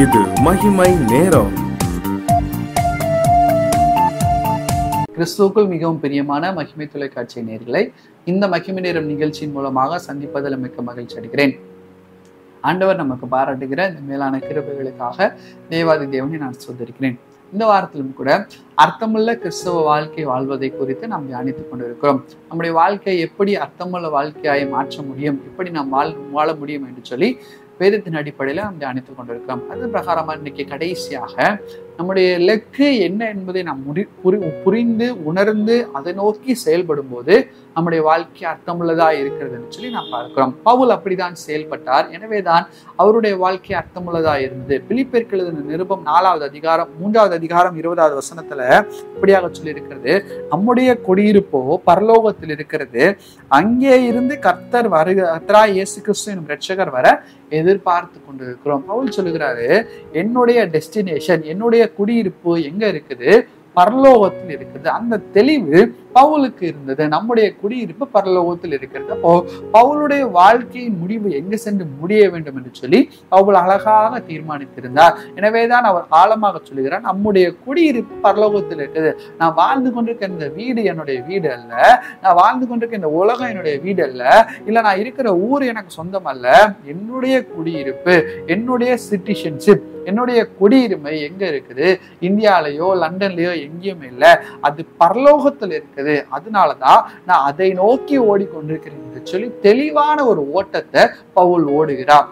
இது மகிமை நேரம். கிறிஸ்துவுக்குள் மிகவும் பிரியமான மகிமை தொலைக்காட்சி நேயர்களை இந்த மகிமை நேரம் நிகழ்ச்சியின் மூலமாக சந்திப்பதில் மிக்க மகிழ்ச்சி அடைகிறேன். ஆண்டவர் நமக்கு பாராட்டுகிற இந்த மேலான கிருபைகளுக்காக தேவாதி தேவனை நான் சொல்லியிருக்கிறேன். இந்த வாரத்திலும் கூட அர்த்தமுள்ள கிறிஸ்தவ வாழ்க்கை வாழ்வதை குறித்து நாம் தியானித்துக் கொண்டிருக்கிறோம். நம்முடைய வாழ்க்கையை எப்படி அர்த்தமுள்ள வாழ்க்கையாய் மாற்ற முடியும், எப்படி நாம் வாழ முடியும் என்று சொல்லி வேதத்தின் அடிப்படையில் நாம் தியானித்துக் கொண்டிருக்கிறோம். அது பிரகாரமா இன்னைக்கு கடைசியாக நம்முடைய இலக்கு என்ன என்பதை நாம் புரிந்து உணர்ந்து அதை நோக்கி செயல்படும் போது நம்முடைய வாழ்க்கை அர்த்தமுள்ளதா இருக்கிறதுன்னு சொல்லி நாம் பார்க்கிறோம். பவுல் அப்படிதான் செயல்பட்டார். எனவேதான் அவருடைய வாழ்க்கை அர்த்தமுள்ளதா இருந்தது. பிலிப்பியருக்கு எழுதின நிருபம் 4வது அதிகாரம் 3வது அதிகாரம் 20வது வசனத்துல இப்படியாக சொல்லி இருக்கிறது, நம்முடைய குடியிருப்போ பரலோகத்தில் இருக்கிறது, அங்கே இருந்து கர்த்தராய் இயேசு கிறிஸ்து எனும் இரட்சகர் வர எதிர்பார்த்து கொண்டிருக்கிறோம். பவுல் சொல்லுகிறாரு, என்னுடைய டெஸ்டினேஷன், என்னுடைய குடியிருப்பு எங்க இருக்குது? பரலோகத்தில் இருக்குது. அந்த தெளிவு பவுலுக்கு இருந்தது. நம்முடைய குடியிருப்பு பரலோகத்தில் இருக்கிறது. அப்போ பவுலுடைய வாழ்க்கையின் முடிவு எங்க சென்று முடிய வேண்டும் என்று சொல்லி பவுல் அழகாக தீர்மானித்திருந்தார். எனவேதான் அவர் ஆழமாக சொல்லுகிறார், நம்முடைய குடியிருப்பு பரலோகத்தில் இருக்குது. நான் வாழ்ந்து கொண்டிருக்க இந்த வீடு என்னுடைய வீடு அல்ல, நான் வாழ்ந்து கொண்டிருக்க இந்த உலகம் என்னுடைய வீடு அல்ல, இல்ல நான் இருக்கிற ஊர் எனக்கு சொந்தம் அல்ல. என்னுடைய குடியிருப்பு, என்னுடைய சிட்டிசன்ஷிப், என்னுடைய குடியுரிமை எங்க இருக்குது? இந்தியாலயோ லண்டன்லயோ எங்கேயுமே இல்லை, அது பரலோகத்தில் இருக்குது. அதனாலதான் நான் அதை நோக்கி ஓடிக்கொண்டிருக்கிறேன் என்று சொல்லி தெளிவான ஒரு ஓட்டத்தை பவுல் ஓடுகிறார்.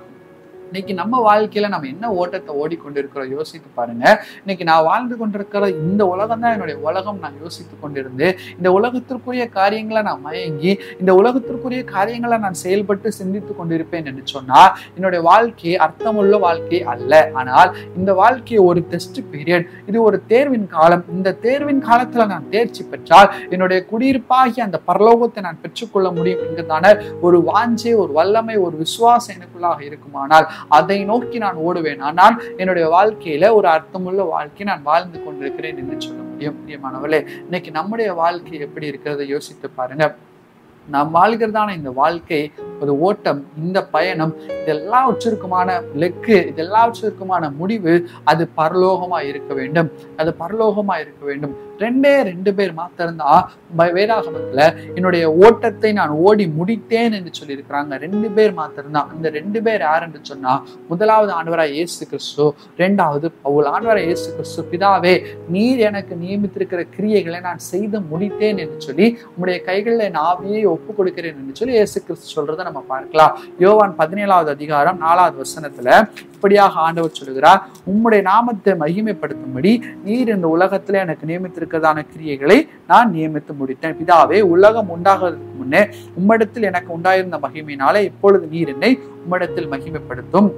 இன்னைக்கு நம்ம வாழ்க்கையில நம்ம என்ன ஓட்டத்தை ஓடிக்கொண்டிருக்கிறோம் யோசித்து பாருங்க. இன்னைக்கு நான் வாழ்ந்து கொண்டிருக்கிற இந்த உலகம் தான் என்னுடைய உலகம் நான் யோசித்து கொண்டிருந்து இந்த உலகத்திற்குரிய காரியங்களை நான் மயங்கி இந்த உலகத்திற்குரிய காரியங்களை நான் செயல்பட்டு சிந்தித்து கொண்டிருப்பேன் என்று சொன்னா என்னுடைய வாழ்க்கை அர்த்தமுள்ள வாழ்க்கை அல்ல. ஆனால் இந்த வாழ்க்கையை ஒரு டெஸ்ட் பீரியட், இது ஒரு தேர்வின் காலம். இந்த தேர்வின் காலத்துல நான் தேர்ச்சி பெற்றால் என்னுடைய குடியிருப்பாகி அந்த பரலோகத்தை நான் பெற்றுக்கொள்ள முடியும் என்கிறதான ஒரு வாஞ்சை, ஒரு வல்லமை, ஒரு விசுவாசம் எனக்குள்ளாக இருக்குமானால் அதை நோக்கி நான் ஓடுவேன். ஆனால் என்னுடைய வாழ்க்கையில ஒரு அர்த்தமுள்ள வாழ்க்கை நான் வாழ்ந்து கொண்டிருக்கிறேன் என்று சொல்ல முடியும். பிரியமானவர்களே, இன்னைக்கு நம்முடைய வாழ்க்கை எப்படி இருக்கிறத யோசித்து பாருங்க. நாம் வாழ்கிறதான இந்த வாழ்க்கை ஒரு ஓட்டம், இந்த பயணம், இதெல்லாவற்றிற்குமான இலக்கு, இதெல்லாவற்றிற்குமான முடிவு அது பரலோகமா இருக்க வேண்டும். அது பரலோகமா இருக்க வேண்டும். 2 பேர் மாத்திரம்தான் வேதாகமத்துல என்னுடைய ஓட்டத்தை நான் ஓடி முடித்தேன் என்று சொல்லி இருக்கிறாங்க. 2 பேர் மாத்திரம்தான். அந்த 2 பேர் யார் என்று சொன்னா, முதலாவது ஆண்டவராய் இயேசு கிறிஸ்து, 2வது பவுல். ஆண்டவராய் இயேசு கிறிஸ்து, பிதாவே நீர் எனக்கு நியமித்திருக்கிற கிரியைகளை நான் செய்து முடித்தேன் என்று சொல்லி உம்முடைய கைகளில் என் ஆவியை ஒப்பு கொடுக்கிறேன் என்று சொல்லி இயேசு கிறிஸ்து சொல்றதை நம்ம பார்க்கலாம். யோவான் 17வது அதிகாரம் 4வது வசனத்துல இப்படியாக ஆண்டவர் சொல்லுகிறார், உம்முடைய நாமத்தை மகிமைப்படுத்தும்படி நீர் இந்த உலகத்துல எனக்கு நியமித்திருக்கிறதான கிரியைகளை நான் நியமித்து முடித்தேன். பிதாவே, உலகம் உண்டாகிறதுக்கு முன்னே உம்மிடத்தில் எனக்கு உண்டாயிருந்த மகிமையினாலே இப்பொழுது நீர் என்னை உம்மிடத்தில் மகிமைப்படுத்தும்.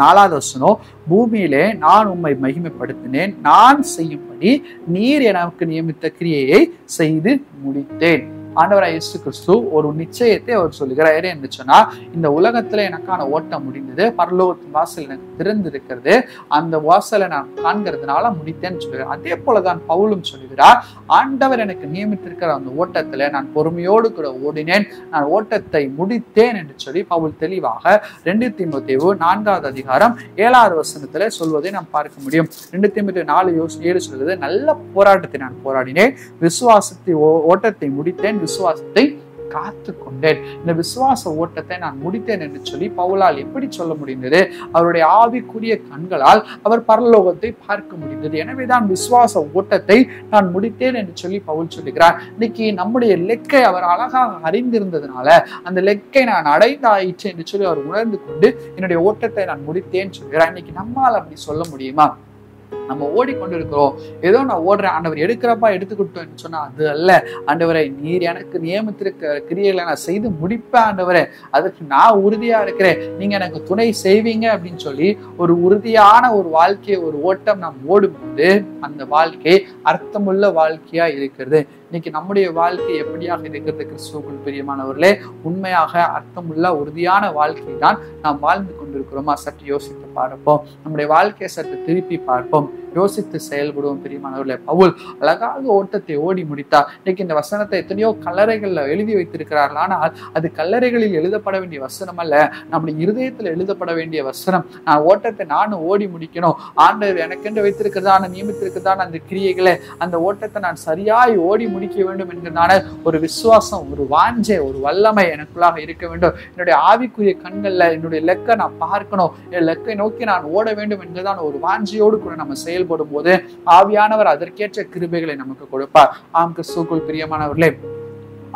4வது வசனம், பூமியிலே நான் உம்மை மகிமைப்படுத்தினேன், நான் செய்யும்படி நீர் எனக்கு நியமித்த கிரியையை செய்து முடித்தேன். ஆண்டவராய் இயேசு கிறிஸ்து ஒரு நிச்சயத்தை அவர் சொல்லுகிறார் என்று சொன்னா, இந்த உலகத்துல எனக்கான ஓட்டம் முடிந்தது, பரலோகத்தின் வாசல் எனக்கு திறந்திருக்கிறது, அந்த வாசலை நான் காண்கிறதுனால முடித்தேன்னு சொல்லுகிறார். அதே போலதான் பவுலும் சொல்லுகிறார், ஆண்டவர் எனக்கு நியமித்திருக்கிற அந்த ஓட்டத்துல நான் பொறுமையோடு கூட ஓடினேன், நான் ஓட்டத்தை முடித்தேன் என்று சொல்லி பவுல் தெளிவாக 2 தீமோத்தேயு 4வது அதிகாரம் 7வது வசனத்துல சொல்வதை நாம் பார்க்க முடியும். 2 தீமோத்தேயு 4:7 சொல்வது, நல்ல போராட்டத்தை நான் போராடினேன், விசுவாசத்தை ஓட்டத்தை முடித்தேன், விசுவாசத்தை காத்து கொண்டேன். இந்த விசுவாச ஓட்டத்தை நான் முடித்தேன் என்று சொல்லி பவுலால் எப்படி சொல்ல முடிந்தது? அவருடைய ஆவிக்குரிய கண்களால் அவர் பரலோகத்தை பார்க்க முடிந்தது. எனவேதான் விசுவாச ஓட்டத்தை நான் முடித்தேன் என்று சொல்லி பவுல் சொல்லுகிறார். இன்னைக்கு நம்முடைய லெக்கை அவர் அழகாக அறிந்திருந்ததுனால அந்த லெக்கை நான் அடைந்தாயிற்று என்று சொல்லி அவர் உணர்ந்து கொண்டு என்னுடைய ஓட்டத்தை நான் முடித்தேன் சொல்கிறார். இன்னைக்கு நம்மால் அப்படி சொல்ல முடியுமா? நம்ம ஓடிக்கொண்டிருக்கிறோம், ஏதோ நான் ஓடுறேன், ஆண்டவர் எடுக்கிறப்பா எடுத்துக்கிட்டோம்னு சொன்னா அது அல்ல. ஆண்டவரை நீர் எனக்கு நியமித்திருக்கிற கிரியைகளை நான் செய்து முடிப்பேன் ஆண்டவரே, அதுக்கு நான் உறுதியா இருக்கிறேன், நீங்க எனக்கு துணை செய்வீங்க அப்படின்னு சொல்லி ஒரு உறுதியான ஒரு வாழ்க்கையை, ஒரு ஓட்டம் நாம் ஓடும்போது அந்த வாழ்க்கை அர்த்தமுள்ள வாழ்க்கையா இருக்கிறது. இன்னைக்கு நம்முடைய வாழ்க்கை எப்படியாக இருக்கிறது? கிறிஸ்துவுக்குள் பிரியமானவர்களே, உண்மையாக அர்த்தமுள்ள உறுதியான வாழ்க்கை தான் நாம் வாழ்ந்து கொண்டிருக்கிறோமா? சற்று யோசித்து பார்ப்போம். நம்முடைய வாழ்க்கையை சற்று திருப்பி பார்ப்போம். யோசித்து செயல்படுவோம். பிரியமானவர்களே, பவுல் அழகாக ஓட்டத்தை ஓடி முடித்தார். இன்னைக்கு இந்த வசனத்தை எத்தனையோ கல்லறைகள்ல எழுதி வைத்திருக்கிறார்கள். ஆனால் அது கல்லறைகளில் எழுதப்பட வேண்டிய வசனம் அல்ல, நம்முடைய இருதயத்தில் எழுதப்பட வேண்டிய வசனம். நான் ஓட்டத்தை நானும் ஓடி முடிக்கணும். ஆண்டவர் எனக்கென்று வைத்திருக்கிறதான நியமித்திருக்கிறதான அந்த கிரியைகளை, அந்த ஓட்டத்தை நான் சரியாய் ஓடி முடிக்க வேண்டும் என்கிறதான ஒரு விசுவாசம், ஒரு வாஞ்சை, ஒரு வல்லமை எனக்குள்ளாக இருக்க வேண்டும். என்னுடைய ஆவிக்குரிய கண்கள்ல என்னுடைய லெக்கை நான் பார்க்கணும், என் லெக்கை நோக்கி நான் ஓட வேண்டும் என்கிறதான ஒரு வாஞ்சையோடு கூட நம்ம செயல்படும் போது ஆவியானவர் அதற்கேற்ற கிருபைகளை நமக்கு கொடுப்பார். ஆம் கிறிஸ்துவுக்குள் பிரியமானவர்களே,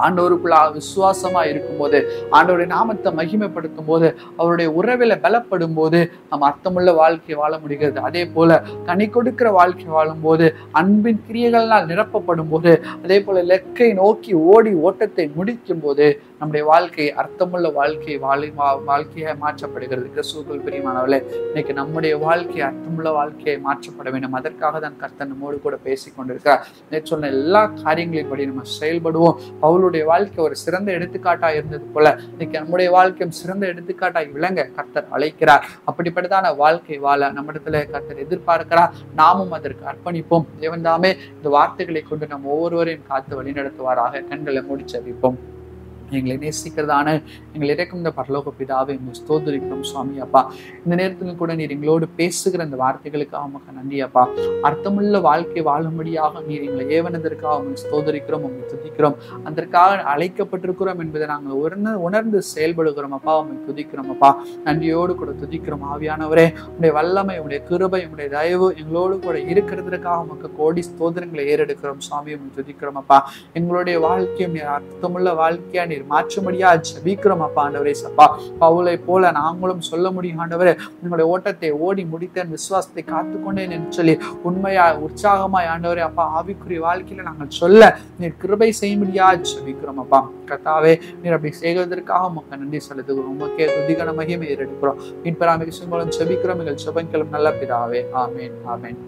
ஆண்டவருக்குள்ள விசுவாசமா இருக்கும் போது, ஆண்டவருடைய நாமத்தை மகிமைப்படுத்தும் போது, அவருடைய உறவில பலப்படும் போது நம்ம அர்த்தமுள்ள வாழ்க்கையை வாழ முடிகிறது. அதே போல கனி கொடுக்கிற வாழ்க்கை வாழும் போது, அன்பின் கிரியைகளால் நிரப்பப்படும் போது, அதே போல லெக்கை நோக்கி ஓடி ஓட்டத்தை முடிக்கும் போது நம்முடைய வாழ்க்கை அர்த்தமுள்ள வாழ்க்கையை மாற்றப்படுகிறது. கிறிஸ்துவுக்குள் பிரியமானவர்களே, இன்னைக்கு நம்முடைய வாழ்க்கை அர்த்தமுள்ள வாழ்க்கையை மாற்றப்பட வேண்டும். அதற்காக தான் கர்த்தர் நம்மோடு கூட பேசிக் கொண்டிருக்கிறார். நேற்று சொன்ன எல்லா காரியங்களையும் படி நம்ம செயல்படுவோம். பவுலுடைய வாழ்க்கை ஒரு சிறந்த எடுத்துக்காட்டா இருந்தது போல இன்னைக்கு நம்முடைய வாழ்க்கையும் சிறந்த எடுத்துக்காட்டாய் விளங்க கர்த்தர் அழைக்கிறார். அப்படிப்பட்டதான வாழ்க்கை வாழ நம்மிடத்துல கர்த்தர் எதிர்பார்க்கிறார். நாமும் அதற்கு அர்ப்பணிப்போம். தேவன் தாமே இந்த வார்த்தைகளை கொண்டு நம்ம ஒவ்வொருவரையும் காத்து வழிநடத்துவாராக. கண்களை மூடி ஜெபிப்போம். எங்களை நேசிக்கிறதான எங்களை இறக்கும் இந்த பரலோக பிதாவை எங்களை ஸ்தோத்திரிக்கிறோம் சுவாமி. அப்பா, இந்த நேரத்திலும் கூட நீர் எங்களோடு பேசுகிற அந்த வார்த்தைகளுக்காக உமக்கு நன்றி அப்பா. அர்த்தமுள்ள வாழ்க்கை வாழும்படியாக நீர் எங்களை ஏவனதற்காக உங்களை ஸ்தோத்திரிக்கிறோம், உங்களை துதிக்கிறோம். அதற்காக அழைக்கப்பட்டிருக்கிறோம் என்பதை நாங்கள் உணர்ந்து செயல்படுகிறோம் அப்பா. உங்களை துதிக்கிறோம் அப்பா, நன்றியோடு கூட துதிக்கிறோம். ஆவியானவரே, உடைய வல்லமை, உடைய கிருபை, உடைய தயவு எங்களோடு கூட இருக்கிறதுக்காக உமக்கு கோடி ஸ்தோத்திரங்களை ஏறெடுக்கிறோம் சுவாமி. உங்களை துதிக்கிறோம் அப்பா. எங்களுடைய வாழ்க்கையும் நீர் அர்த்தமுள்ள வாழ்க்கையா நீர் மாற்றும்படியா ஜெபிக்கிறோம் அப்பா. ஆண்டவரே சப்பா, பவுலை போல நாங்களும் சொல்ல முடியும் ஆண்டவரே, உங்களுடைய ஓட்டத்தை ஓடி முடித்தேன், விசுவாசத்தை காத்துக்கொண்டேன் என்று சொல்லி உண்மையா உற்சாகமாய் ஆண்டவரே அப்பா ஆவிக்குரிய வாழ்க்கையில நாங்கள் சொல்ல நீர் கிருபை செய்யும்படியா ஜெபிக்கிறோம் அப்பா. கர்த்தாவே, நீர் அப்படி செய்வதற்காக உமக்கு நன்றி செலுத்துகிறோம். உமக்கே துதிகன மகிமை ஏறெடுக்கிறோம். மீன்பராமி மூலம் ஜெபிக்கிறோம் எங்கள் ஜெபங்களும் நல்ல பிதாவே. ஆமேன், ஆமேன்.